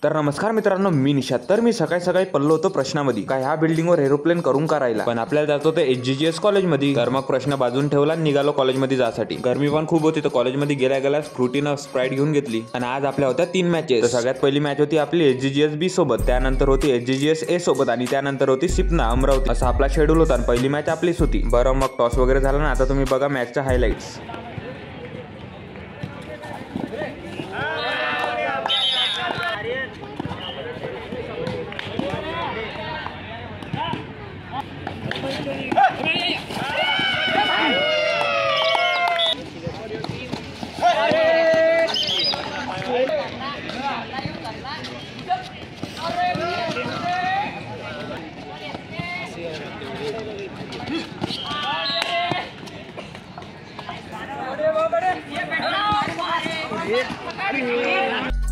तर नमस्कार मित्रांनो, मी निशाद. तर मी सकाळी पडलो होतो प्रश्नामध्ये, काय ह्या बिल्डिंगवर एरोप्लेन करून करायला, पण आपल्याला जात होतं HGGS कॉलेजमध्ये. तर मग प्रश्न बाजून ठेवला आणि निघालो कॉलेजमध्ये जासाठी. गरमी पण खूप होती, तर कॉलेजमध्ये गेल्या फ्रुटीनं स्प्राईट घेऊन घेतली. आणि आज आपल्या होत्या 3 मॅचेस. तर सगळ्यात पहिली मॅच होती आपली HGGS B सोबत, त्यानंतर होती HGGS A सोबत आणि त्यानंतर होती सिपना अमरावती. असा आपला शेड्यूल होता आणि पहिली मॅच आपलीच होती. बरं, मग टॉस वगैरे झाला ना. आता तुम्ही बघा मॅचच्या हायलाइट्स.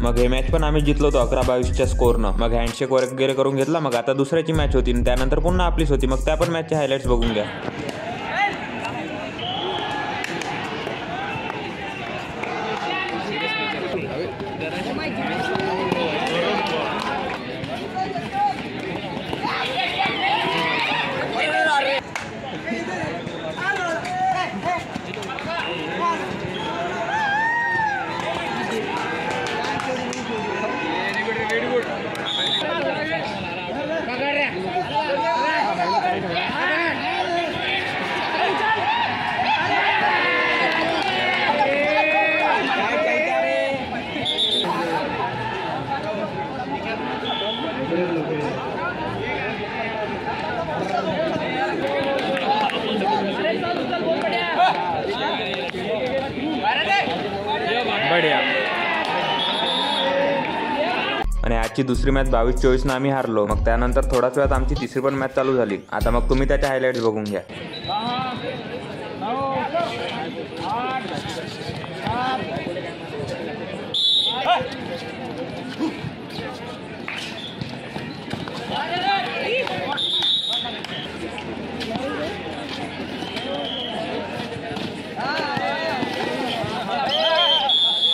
मग हे मॅच पण आम्ही जिंकलो होतो 11-22च्या स्कोरनं. मग हँडशेक वगैरे करून घेतला. मग आता दुसऱ्याची मॅच होती आणि त्यानंतर पुन्हा आपलीच होती. मग त्या पण मॅचचे हायलाइट्स बघून घ्या. बढिया. आणि आजची दुसरी मॅच 22-24 आम्ही हारलो. मग त्यानंतर थोड्याच वेळात आमची तिसरी पण मॅच चालू झाली. आता मग तुम्ही त्याच्या हायलाइट्स बघून घ्या.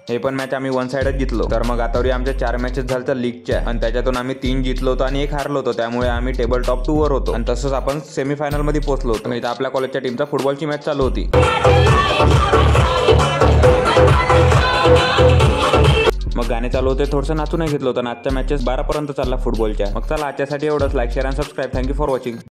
हे पण मॅच आम्ही वन साइडच जिंकलो. तर मग आतावरी आमच्या 4 मॅचेस झाल्या लीगच्या आणि त्याच्यातून आम्ही 3 जिंकलो होतो आणि 1 हारलो होतो. त्यामुळे आम्ही टेबल टॉप 2 वर होतो आणि तसंच आपण सेमीफायनल मध्ये पोहोचलो होतो. इथं आपल्या कॉलेजच्या टीमचा फुटबॉलची मॅच चालू होती. मग गाणे चालू होते, थोडंसं नाचूनही घेतलं होतं. आजच्या मॅचेस 12 पर्यंत चालला फुटबॉलच्या. मग चला, आजच्यासाठी एवढंच. लाईक, शेअर आणि सबस्क्राईब. Thank you for watching.